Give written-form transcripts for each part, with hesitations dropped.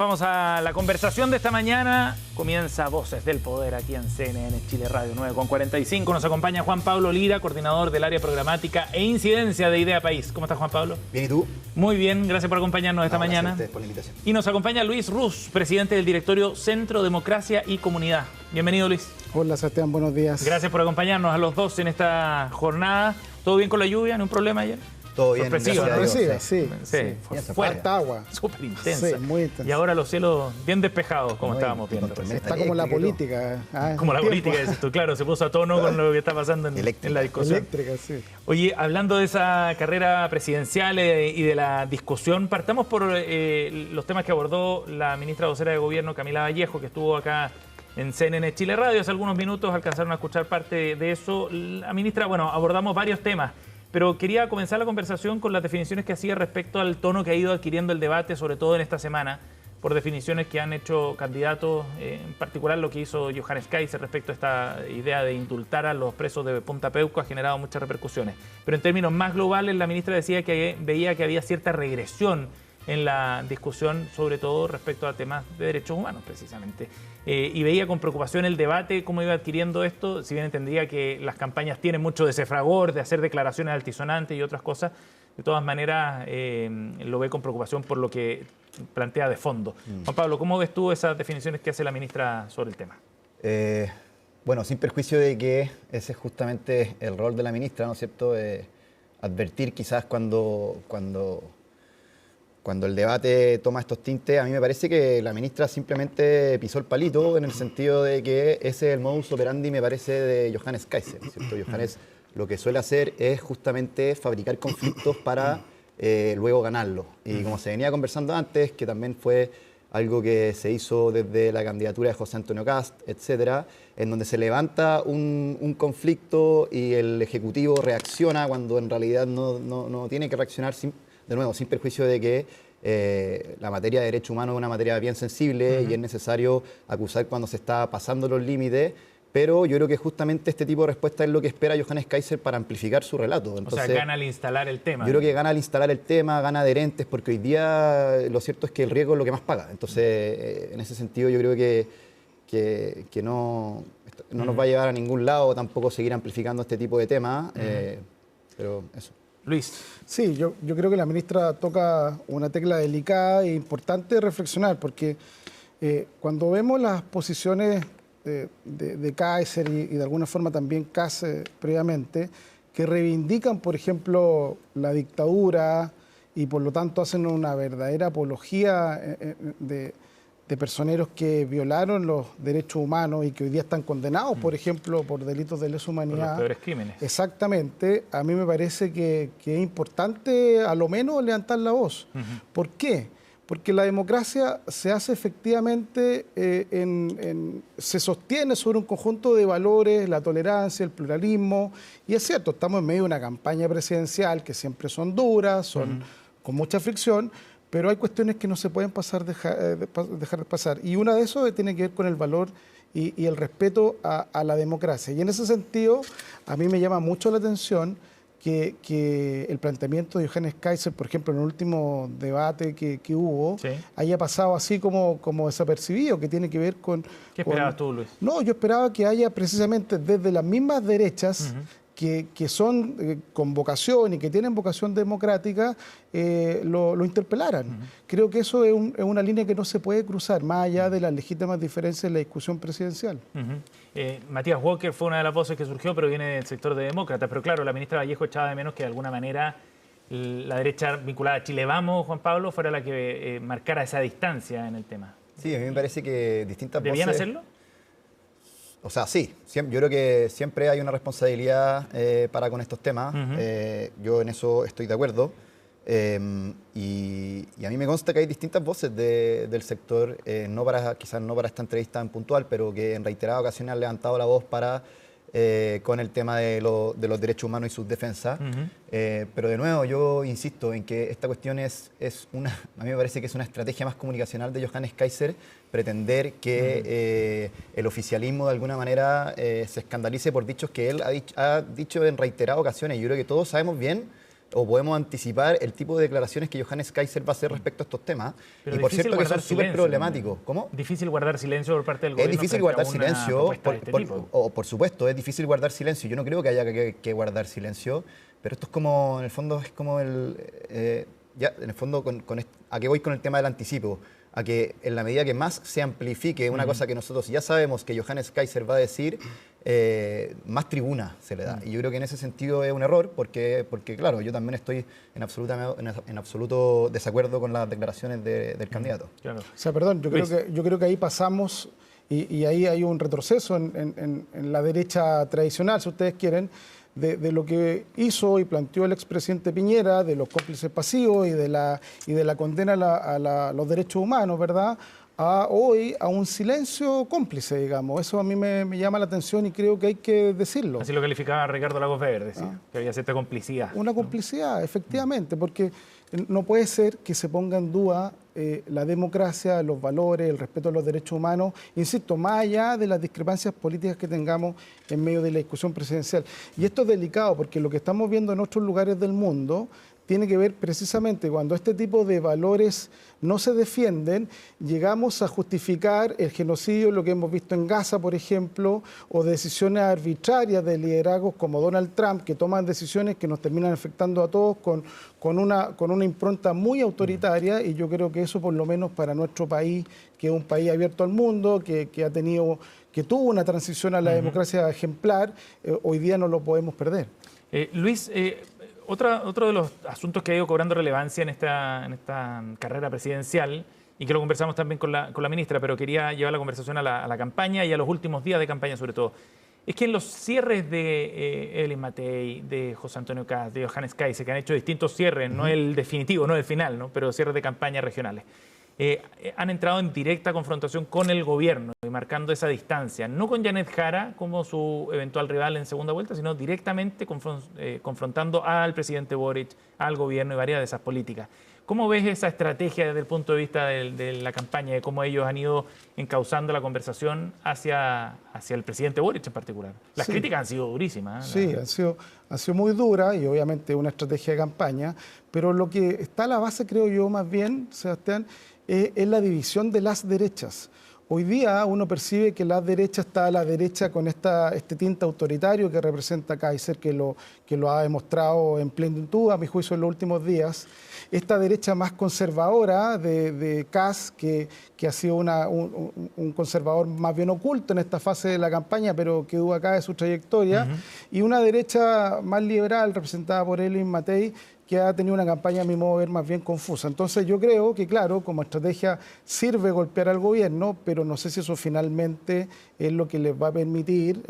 Vamos a la conversación de esta mañana. Comienza Voces del Poder aquí en CNN Chile Radio 9:45. Nos acompaña Juan Pablo Lira, coordinador del área programática e incidencia de Idea País. ¿Cómo estás, Juan Pablo? Bien, ¿y tú? Muy bien, gracias por acompañarnos esta mañana. Gracias por la invitación. Y nos acompaña Luis Ruz, presidente del directorio Centro Democracia y Comunidad. Bienvenido, Luis. Hola, Sebastián, buenos días. Gracias por acompañarnos a los dos en esta jornada. ¿Todo bien con la lluvia? ¿No hay un problema ayer? Todo bien, Sorpresiva, gracias a Dios, sí. Fuerte agua. Súper intensa. Sí, muy intensa. Y ahora los cielos bien despejados, como estábamos viendo. Está como la política. Como la política, dices tú, claro, se puso a tono con lo que está pasando en la discusión. Eléctrica, sí. Oye, hablando de esa carrera presidencial y de la discusión, partamos por los temas que abordó la ministra vocera de Gobierno, Camila Vallejo, que estuvo acá en CNN Chile Radio hace algunos minutos. Alcanzaron a escuchar parte de eso. La ministra, bueno, abordamos varios temas, pero quería comenzar la conversación con las definiciones que hacía respecto al tono que ha ido adquiriendo el debate, sobre todo en esta semana, por definiciones que han hecho candidatos, en particular lo que hizo Johannes Kaiser respecto a esta idea de indultar a los presos de Punta Peuco ha generado muchas repercusiones. Pero en términos más globales, la ministra decía que veía que había cierta regresión en la discusión, sobre todo respecto a temas de derechos humanos, precisamente. Y veía con preocupación el debate, cómo iba adquiriendo esto, si bien entendía que las campañas tienen mucho de ese fragor, de hacer declaraciones altisonantes y otras cosas, de todas maneras lo ve con preocupación por lo que plantea de fondo. Juan Pablo, ¿cómo ves tú esas definiciones que hace la ministra sobre el tema? Bueno, sin perjuicio de que ese es justamente el rol de la ministra, ¿no es cierto? Advertir quizás cuando el debate toma estos tintes. A mí me parece que la ministra simplemente pisó el palito en el sentido de que ese es el modus operandi, me parece, de Johannes Kaiser, ¿cierto? Johannes lo que suele hacer es justamente fabricar conflictos para luego ganarlos. Y como se venía conversando antes, que también fue algo que se hizo desde la candidatura de José Antonio Kast, etcétera, en donde se levanta un conflicto y el Ejecutivo reacciona cuando en realidad no tiene que reaccionar, de nuevo, sin perjuicio de que la materia de derechos humanos es una materia bien sensible y es necesario acusar cuando se está pasando los límites, pero yo creo que justamente este tipo de respuesta es lo que espera Johannes Kaiser para amplificar su relato. Entonces, o sea, gana al instalar el tema. Yo creo que gana al instalar el tema, gana adherentes, porque hoy día lo cierto es que el riesgo es lo que más paga. Entonces, en ese sentido yo creo que no nos va a llevar a ningún lado tampoco seguir amplificando este tipo de temas, pero eso. Luis. Sí, yo creo que la ministra toca una tecla delicada e importante reflexionar, porque cuando vemos las posiciones de Kaiser y de alguna forma también Kast previamente, que reivindican, por ejemplo, la dictadura y por lo tanto hacen una verdadera apología de personeros que violaron los derechos humanos y que hoy día están condenados, por ejemplo, por delitos de lesa humanidad. Por los peores crímenes. Exactamente. A mí me parece que es importante, a lo menos, levantar la voz. ¿Por qué? Porque la democracia se hace efectivamente, se sostiene sobre un conjunto de valores, la tolerancia, el pluralismo, y es cierto, estamos en medio de una campaña presidencial que siempre son duras, son con mucha fricción, pero hay cuestiones que no se pueden dejar pasar. Y una de esos tiene que ver con el valor y el respeto a la democracia. Y en ese sentido, a mí me llama mucho la atención que el planteamiento de Johannes Kaiser, por ejemplo, en el último debate que hubo, haya pasado así como desapercibido, que tiene que ver con... ¿Qué esperabas tú, Luis? No, yo esperaba que haya precisamente desde las mismas derechas que son con vocación y que tienen vocación democrática, lo interpelaran. Creo que eso es una línea que no se puede cruzar, más allá de las legítimas diferencias en la discusión presidencial. Matías Walker fue una de las voces que surgió, pero viene del sector de demócratas. Pero claro, la ministra Vallejo echaba de menos que de alguna manera la derecha vinculada a Chile Vamos, Juan Pablo, fuera la que marcara esa distancia en el tema. Sí, a mí me parece que distintas voces... ¿Debían hacerlo? O sea, sí. Yo creo que siempre hay una responsabilidad para con estos temas. Yo en eso estoy de acuerdo. Y a mí me consta que hay distintas voces del sector, quizás no para esta entrevista en puntual, pero que en reiteradas ocasiones han levantado la voz con el tema de los derechos humanos y sus defensas. Pero de nuevo, yo insisto en que esta cuestión a mí me parece que es una estrategia más comunicacional de Johannes Kaiser, pretender que el oficialismo de alguna manera se escandalice por dichos que él ha dicho en reiteradas ocasiones. Yo creo que todos sabemos bien o podemos anticipar el tipo de declaraciones que Johannes Kaiser va a hacer respecto a estos temas. Pero y por difícil cierto que son guardar súper silencio, problemáticos. ¿Cómo? Difícil guardar silencio por parte del Es gobierno. difícil frente a guardar una silencio, propuesta de este tipo. por supuesto, es difícil guardar silencio. Yo no creo que haya que guardar silencio, pero esto es como, en el fondo, es como ya, en el fondo, ¿a qué voy con el tema del anticipo? A que en la medida que más se amplifique una cosa que nosotros ya sabemos que Johannes Kaiser va a decir, más tribuna se le da. Y yo creo que en ese sentido es un error, porque claro, yo también estoy en absoluto desacuerdo con las declaraciones del candidato. Claro. O sea, perdón, yo creo que ahí pasamos, y ahí hay un retroceso en la derecha tradicional, si ustedes quieren, de lo que hizo y planteó el expresidente Piñera, de los cómplices pasivos y de la condena a los derechos humanos, ¿verdad?, hoy a un silencio cómplice, digamos. Eso a mí me llama la atención y creo que hay que decirlo. Así lo calificaba Ricardo Lagos Weber, decía, que había cierta complicidad. Una complicidad, efectivamente, porque no puede ser que se ponga en duda la democracia, los valores, el respeto a los derechos humanos, insisto, más allá de las discrepancias políticas que tengamos en medio de la discusión presidencial. Y esto es delicado porque lo que estamos viendo en otros lugares del mundo tiene que ver precisamente cuando este tipo de valores no se defienden, llegamos a justificar el genocidio, lo que hemos visto en Gaza, por ejemplo, o decisiones arbitrarias de liderazgos como Donald Trump, que toman decisiones que nos terminan afectando a todos con una impronta muy autoritaria, y yo creo que eso, por lo menos para nuestro país, que es un país abierto al mundo, que tuvo una transición a la democracia ejemplar, hoy día no lo podemos perder. Luis, otro de los asuntos que ha ido cobrando relevancia en esta carrera presidencial, y que lo conversamos también con la ministra, pero quería llevar la conversación a la campaña y a los últimos días de campaña sobre todo, es que en los cierres de Evelyn Matei, de José Antonio Kast, de Johannes Kaiser, que han hecho distintos cierres, no el definitivo, no el final, ¿no?, pero cierres de campaña regionales, han entrado en directa confrontación con el gobierno y marcando esa distancia, no con Janet Jara como su eventual rival en segunda vuelta, sino directamente confrontando al presidente Boric, al gobierno y varias de esas políticas. ¿Cómo ves esa estrategia desde el punto de vista de la campaña, de cómo ellos han ido encauzando la conversación hacia el presidente Boric en particular? Las críticas han sido durísimas, ¿eh? Sí, han sido muy duras y obviamente una estrategia de campaña, pero lo que está a la base, creo yo, más bien, Sebastián, es la división de las derechas. Hoy día uno percibe que la derecha está a la derecha con este tinte autoritario que representa Kaiser, que lo ha demostrado en plenitud, a mi juicio, en los últimos días. Esta derecha más conservadora de Kast, que ha sido un conservador más bien oculto en esta fase de la campaña, pero que duda acá de su trayectoria. Y una derecha más liberal, representada por Evelyn Matei, que ha tenido una campaña, a mi modo de ver, más bien confusa. Entonces yo creo que, claro, como estrategia sirve golpear al gobierno, pero no sé si eso finalmente es lo que les va a permitir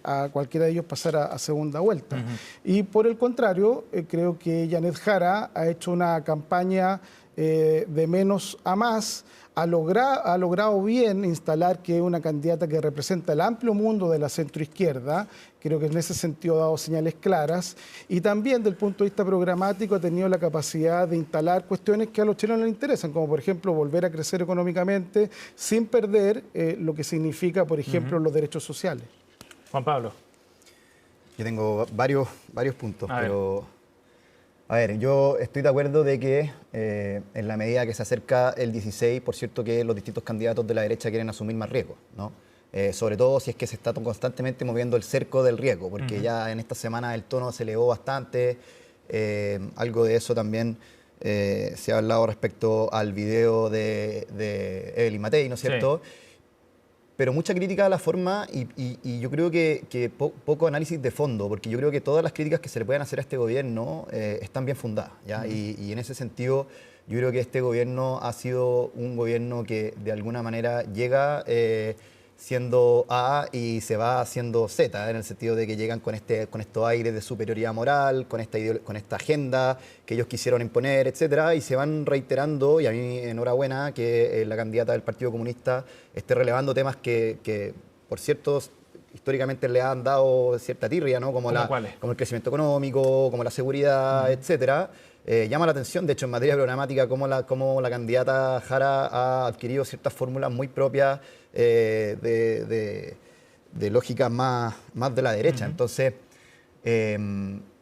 a cualquiera de ellos pasar a segunda vuelta. Y por el contrario, creo que Janet Jara ha hecho una campaña de menos a más, ha logrado bien instalar que es una candidata que representa el amplio mundo de la centroizquierda. Creo que en ese sentido ha dado señales claras. Y también, desde el punto de vista programático, ha tenido la capacidad de instalar cuestiones que a los chilenos les interesan, como por ejemplo volver a crecer económicamente sin perder lo que significa, por ejemplo, los derechos sociales. Juan Pablo. Yo tengo varios puntos, pero... A ver, yo estoy de acuerdo de que en la medida que se acerca el 16, por cierto que los distintos candidatos de la derecha quieren asumir más riesgos, ¿no? Sobre todo si es que se está constantemente moviendo el cerco del riesgo, porque ya en esta semana el tono se elevó bastante, algo de eso también se ha hablado respecto al video de Evelyn Matei, ¿no es cierto? Sí. Pero mucha crítica a la forma y yo creo que poco análisis de fondo, porque yo creo que todas las críticas que se le pueden hacer a este gobierno están bien fundadas, ¿ya? Y en ese sentido yo creo que este gobierno ha sido un gobierno que de alguna manera llega siendo A y se va haciendo Z, en el sentido de que llegan con estos aires de superioridad moral, con esta agenda que ellos quisieron imponer, etcétera, y se van reiterando, y a mí enhorabuena que la candidata del Partido Comunista esté relevando temas que por cierto, históricamente le han dado cierta tirria, ¿no? Como el crecimiento económico, como la seguridad, etcétera. Llama la atención, de hecho, en materia programática, cómo la candidata Jara ha adquirido ciertas fórmulas muy propias de lógica más de la derecha. Entonces,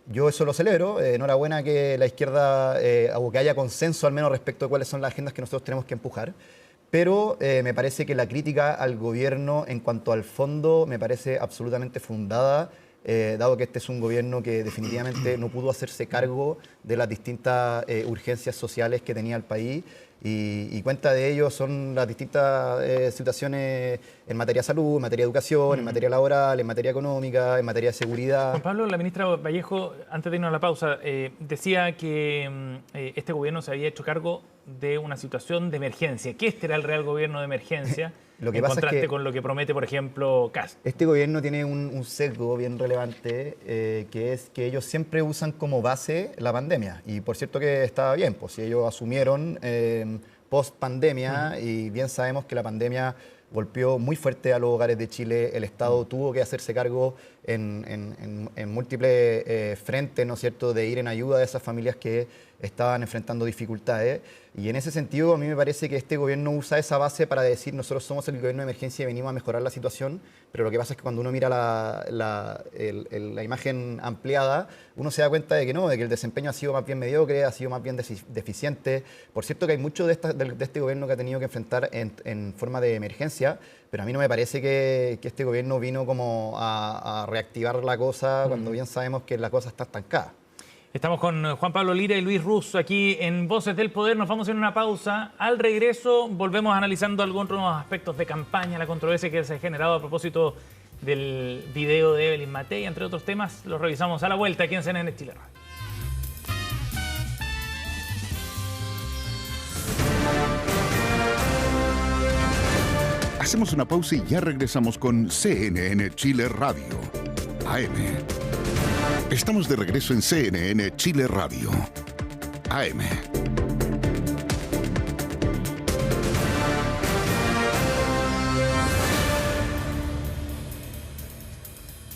Yo eso lo celebro. Enhorabuena que la izquierda, o que haya consenso al menos respecto a cuáles son las agendas que nosotros tenemos que empujar. Pero me parece que la crítica al gobierno en cuanto al fondo me parece absolutamente fundada, dado que este es un gobierno que definitivamente no pudo hacerse cargo de las distintas urgencias sociales que tenía el país. Y cuenta de ello son las distintas situaciones en materia de salud, en materia de educación, en materia laboral, en materia económica, en materia de seguridad. Juan Pablo, la ministra Vallejo, antes de irnos a la pausa, decía que este gobierno se había hecho cargo de una situación de emergencia, que este era el real gobierno de emergencia, Lo que en pasa es contraste que con lo que promete, por ejemplo, Kast. este gobierno tiene un sesgo bien relevante, que es que ellos siempre usan como base la pandemia. Y por cierto que estaba bien, pues si ellos asumieron post pandemia, y bien sabemos que la pandemia golpeó muy fuerte a los hogares de Chile, el Estado tuvo que hacerse cargo en múltiples frentes, ¿no es cierto?, de ir en ayuda de esas familias que estaban enfrentando dificultades. Y en ese sentido, a mí me parece que este gobierno usa esa base para decir nosotros somos el gobierno de emergencia y venimos a mejorar la situación, pero lo que pasa es que cuando uno mira la imagen ampliada, uno se da cuenta de que no, de que el desempeño ha sido más bien mediocre, ha sido más bien deficiente. Por cierto que hay mucho de este gobierno que ha tenido que enfrentar en forma de emergencia, pero a mí no me parece que este gobierno vino como a reactivar la cosa cuando bien sabemos que la cosa está estancada. Estamos con Juan Pablo Lira y Luis Ruz aquí en Voces del Poder. Nos vamos a ir a una pausa. Al regreso volvemos analizando algunos aspectos de campaña, la controversia que se ha generado a propósito del video de Evelyn Matei, entre otros temas. Los revisamos a la vuelta aquí en CNN Chile Radio. Hacemos una pausa y ya regresamos con CNN Chile Radio, AM. Estamos de regreso en CNN Chile Radio, AM.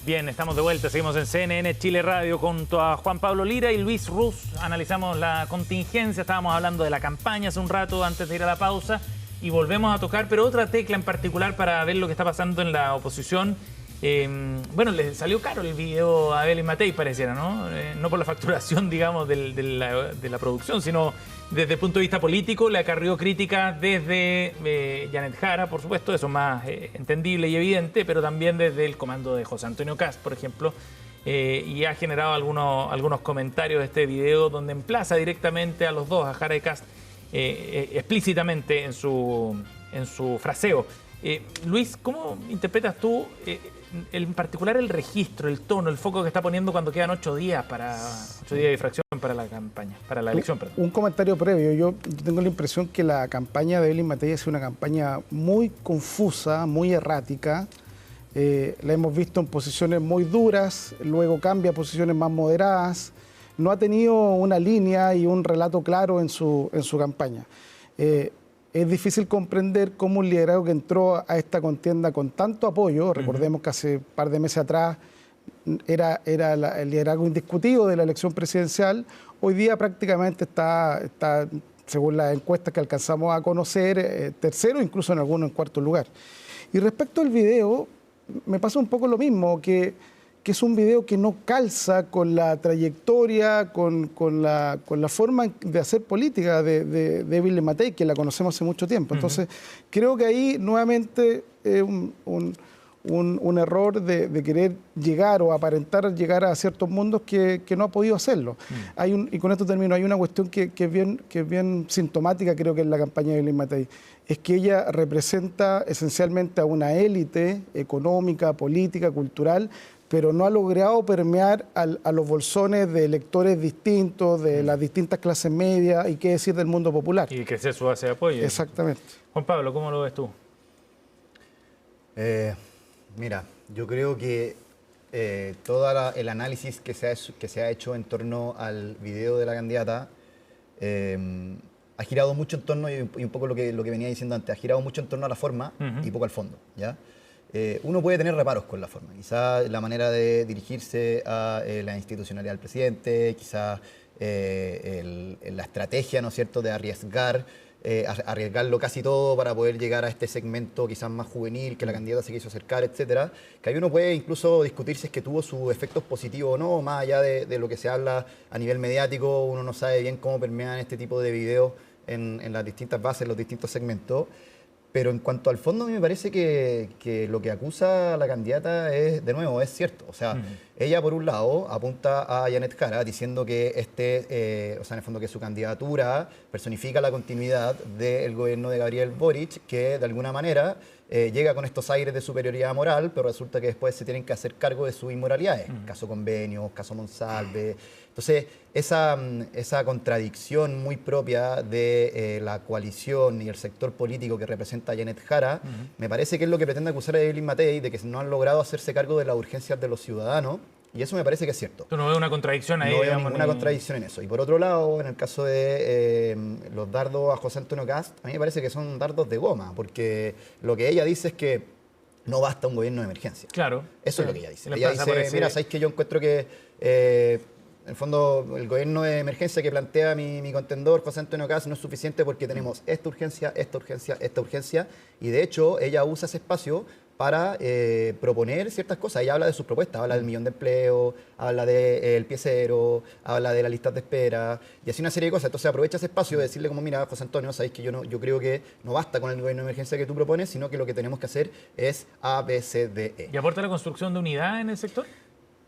Bien, estamos de vuelta, seguimos en CNN Chile Radio junto a Juan Pablo Lira y Luis Ruz. Analizamos la contingencia, estábamos hablando de la campaña hace un rato antes de ir a la pausa y volvemos a tocar, pero otra tecla en particular para ver lo que está pasando en la oposición. Bueno, le salió caro el video a Evelyn Matei, pareciera, ¿no? No por la facturación, digamos, de la producción, sino desde el punto de vista político. Le acarrió críticas desde Janet Jara, por supuesto, eso es más entendible y evidente, pero también desde el comando de José Antonio Kast, por ejemplo, y ha generado algunos comentarios de este video donde emplaza directamente a los dos, a Jara y Kast, explícitamente en su fraseo. Luis, ¿cómo interpretas tú en particular el registro, el tono, el foco que está poniendo cuando quedan 8 días de fracción para la campaña, para la elección? Perdón. Un comentario previo. Yo tengo la impresión que la campaña de Evelyn Matei es una campaña muy confusa, muy errática. La hemos visto en posiciones muy duras, luego cambia a posiciones más moderadas. No ha tenido una línea y un relato claro en su campaña. Es difícil comprender cómo un liderazgo que entró a esta contienda con tanto apoyo, recordemos que hace un par de meses atrás era el liderazgo indiscutido de la elección presidencial, hoy día prácticamente está según las encuestas que alcanzamos a conocer, tercero, incluso en algunos en cuarto lugar. Y respecto al video, me pasa un poco lo mismo, que es un video que no calza con la trayectoria, con la forma de hacer política de Evelyn Matei, que la conocemos hace mucho tiempo. Entonces, creo que ahí nuevamente un error de querer llegar o aparentar llegar a ciertos mundos que no ha podido hacerlo. Y con esto termino, hay una cuestión que es bien sintomática, creo que en la campaña de Evelyn Matei, es que ella representa esencialmente a una élite económica, política, cultural, pero no ha logrado permear a los bolsones de electores distintos, de las distintas clases medias, y qué decir del mundo popular. Y crecer su base de apoyo. Exactamente. Juan Pablo, ¿cómo lo ves tú? Mira, yo creo que todo el análisis que se ha hecho en torno al video de la candidata ha girado mucho en torno, y un poco lo que venía diciendo antes, ha girado mucho en torno a la forma y poco al fondo, ¿ya? Uno puede tener reparos con la forma, quizás la manera de dirigirse a la institucionalidad del presidente, quizás la estrategia, ¿no es cierto?, de arriesgar arriesgarlo casi todo para poder llegar a este segmento quizás más juvenil, que la candidata se quiso acercar, etcétera, que ahí uno puede incluso discutir si es que tuvo sus efectos positivos o no, más allá de lo que se habla a nivel mediático, uno no sabe bien cómo permean este tipo de videos en las distintas bases, en los distintos segmentos. Pero en cuanto al fondo, a mí me parece que lo que acusa a la candidata es, de nuevo, es cierto. O sea, ella por un lado apunta a Janet Jara diciendo que o sea, en el fondo que su candidatura personifica la continuidad del gobierno de Gabriel Boric, que de alguna manera llega con estos aires de superioridad moral, pero resulta que después se tienen que hacer cargo de sus inmoralidades. Caso Convenios, caso Monsalve. Entonces, esa contradicción muy propia de la coalición y el sector político que representa a Janet Jara, me parece que es lo que pretende acusar a Evelyn Matei, de que no han logrado hacerse cargo de las urgencias de los ciudadanos, y eso me parece que es cierto. ¿Tú no ves una contradicción ahí? No veo ninguna contradicción en eso. Y por otro lado, en el caso de los dardos a José Antonio Kast, a mí me parece que son dardos de goma, porque lo que ella dice es que no basta un gobierno de emergencia. Claro. Eso es lo que ella dice. Ella dice, mira, ¿sabéis que yo encuentro que en el fondo el gobierno de emergencia que plantea mi contendor José Antonio Kast no es suficiente porque tenemos esta urgencia, esta urgencia, esta urgencia, y de hecho ella usa ese espacio para proponer ciertas cosas? Ella habla de sus propuestas, habla del 1.000.000 de empleo, habla del pie cero, habla de las listas de espera, y así una serie de cosas. Entonces aprovecha ese espacio de decirle como, mira, José Antonio, sabéis que yo creo que no basta con el gobierno de emergencia que tú propones, sino que lo que tenemos que hacer es A, B, C, D, E. ¿Y aporta la construcción de unidad en el sector?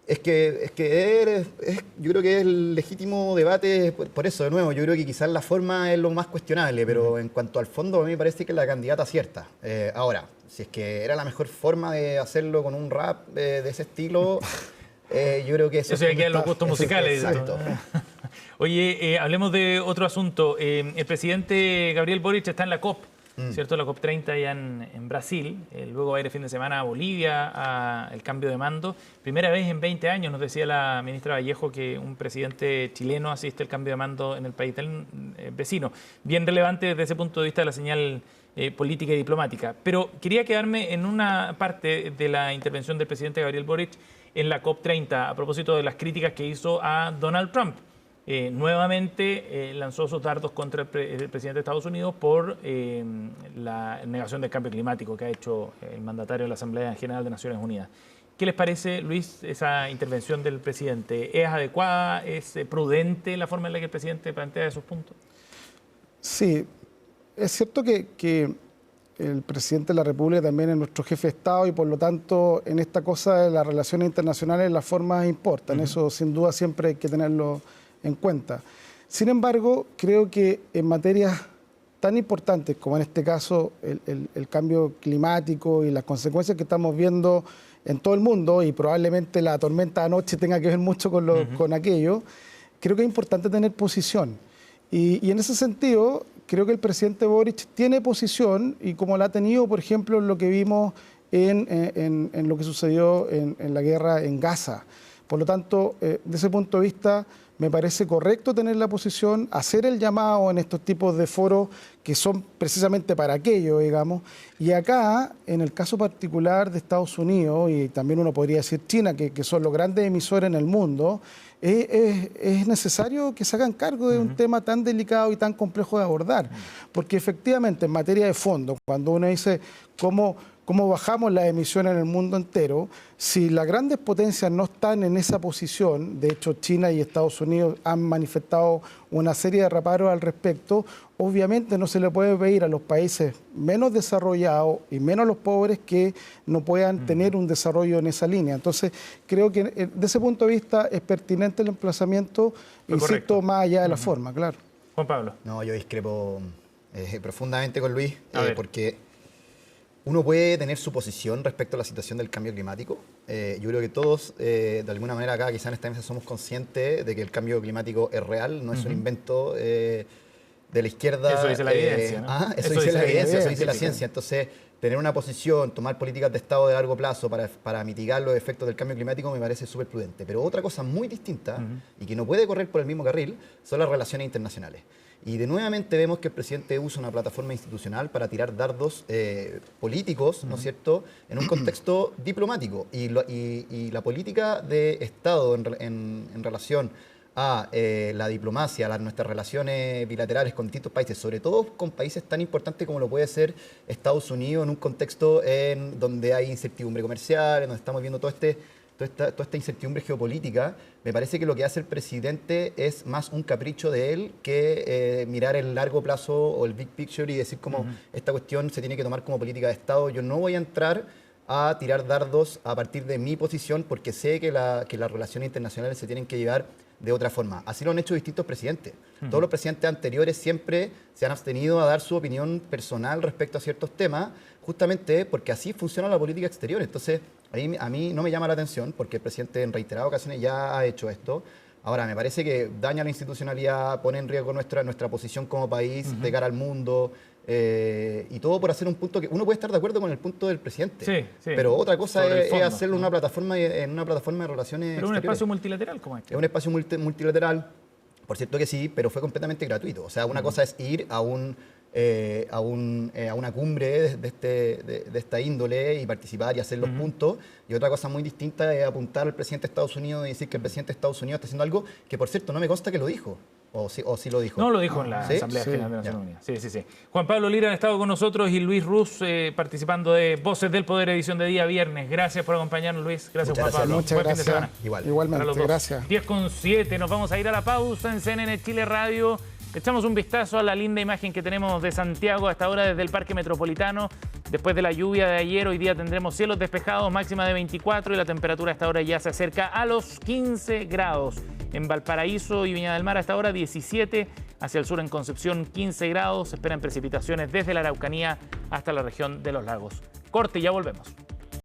Yo creo que es el legítimo debate por eso, de nuevo, yo creo que quizás la forma es lo más cuestionable, pero en cuanto al fondo, a mí me parece que es la candidata acierta. Ahora, si es que era la mejor forma de hacerlo con un rap de ese estilo, yo creo que eso... Eso ya quedan los gustos musicales. Exacto. Oye, hablemos de otro asunto. El presidente Gabriel Boric está en la COP. ¿Cierto? La COP30 allá en Brasil, luego va a ir el fin de semana a Bolivia, el cambio de mando. Primera vez en 20 años, nos decía la ministra Vallejo, que un presidente chileno asiste al cambio de mando en el país del vecino. Bien relevante desde ese punto de vista de la señal política y diplomática. Pero quería quedarme en una parte de la intervención del presidente Gabriel Boric en la COP30, a propósito de las críticas que hizo a Donald Trump. Nuevamente lanzó sus dardos contra el presidente de Estados Unidos por la negación del cambio climático que ha hecho el mandatario de la Asamblea General de Naciones Unidas. ¿Qué les parece, Luis, esa intervención del presidente? ¿Es adecuada? ¿Es prudente la forma en la que el presidente plantea esos puntos? Sí, es cierto que el presidente de la República también es nuestro jefe de Estado y por lo tanto en esta cosa de las relaciones internacionales las formas importan. Eso sin duda siempre hay que tenerlo en cuenta. Sin embargo, creo que en materias tan importantes como en este caso el cambio climático y las consecuencias que estamos viendo en todo el mundo, y probablemente la tormenta de anoche tenga que ver mucho con aquello, creo que es importante tener posición. Y en ese sentido, creo que el presidente Boric tiene posición, y como la ha tenido, por ejemplo, en lo que vimos en lo que sucedió en la guerra en Gaza. Por lo tanto, de ese punto de vista, me parece correcto tener la posición, hacer el llamado en estos tipos de foros que son precisamente para aquello, digamos. Y acá, en el caso particular de Estados Unidos, y también uno podría decir China, que son los grandes emisores en el mundo, es necesario que se hagan cargo de un tema tan delicado y tan complejo de abordar. Porque efectivamente, en materia de fondo, cuando uno dice cómo bajamos las emisiones en el mundo entero, si las grandes potencias no están en esa posición, de hecho China y Estados Unidos han manifestado una serie de reparos al respecto, obviamente no se le puede pedir a los países menos desarrollados y menos los pobres que no puedan tener un desarrollo en esa línea. Entonces, creo que de ese punto de vista es pertinente el emplazamiento, insisto, más allá de la forma, claro. Juan Pablo. No, yo discrepo profundamente con Luis, porque uno puede tener su posición respecto a la situación del cambio climático. Yo creo que todos, de alguna manera acá, quizás en esta mesa, somos conscientes de que el cambio climático es real, no es un invento de la izquierda. Eso dice la evidencia, ¿no? Eso dice la evidencia, eso dice la ciencia. Entonces, tener una posición, tomar políticas de Estado de largo plazo para mitigar los efectos del cambio climático me parece súper prudente. Pero otra cosa muy distinta, y que no puede correr por el mismo carril, son las relaciones internacionales. Y de nuevamente vemos que el presidente usa una plataforma institucional para tirar dardos políticos, ¿no es cierto?, en un contexto diplomático. Y la política de Estado en relación a la diplomacia, a nuestras relaciones bilaterales con distintos países, sobre todo con países tan importantes como lo puede ser Estados Unidos, en un contexto en donde hay incertidumbre comercial, en donde estamos viendo toda esta incertidumbre geopolítica, me parece que lo que hace el presidente es más un capricho de él que mirar el largo plazo o el big picture y decir como esta cuestión se tiene que tomar como política de Estado. Yo no voy a entrar a tirar dardos a partir de mi posición porque sé que las relaciones internacionales se tienen que llevar de otra forma. Así lo han hecho distintos presidentes. Todos los presidentes anteriores siempre se han abstenido a dar su opinión personal respecto a ciertos temas, justamente porque así funciona la política exterior. Entonces, a mí no me llama la atención porque el presidente en reiteradas ocasiones ya ha hecho esto. Ahora, me parece que daña la institucionalidad, pone en riesgo nuestra posición como país de cara al mundo, y todo por hacer un punto que uno puede estar de acuerdo con el punto del presidente, sí, pero otra cosa es fondo, hacerlo en una plataforma de relaciones Pero un exteriores. espacio multilateral como este. Es un espacio multilateral, por cierto que sí, pero fue completamente gratuito. O sea, una cosa es ir a una cumbre de esta índole y participar y hacer los puntos, y otra cosa muy distinta es apuntar al presidente de Estados Unidos y decir que el presidente de Estados Unidos está haciendo algo que, por cierto, no me consta que lo dijo. O sí lo dijo. No, lo dijo en la ¿Sí? Asamblea General de Naciones Ya. Unidas. Sí. Juan Pablo Lira ha estado con nosotros y Luis Ruz participando de Voces del Poder, edición de día viernes. Gracias por acompañarnos, Luis. Gracias, Muchas Juan Pablo. Muchas Buen fin de gracias. semana. Igualmente, Para los dos. gracias. 10:07, nos vamos a ir a la pausa en CNN Chile Radio. Echamos un vistazo a la linda imagen que tenemos de Santiago hasta ahora desde el Parque Metropolitano. Después de la lluvia de ayer, hoy día tendremos cielos despejados, máxima de 24 y la temperatura hasta ahora ya se acerca a los 15 grados. En Valparaíso y Viña del Mar hasta ahora 17, hacia el sur en Concepción 15 grados. Se esperan precipitaciones desde la Araucanía hasta la región de los lagos. Corte y ya volvemos.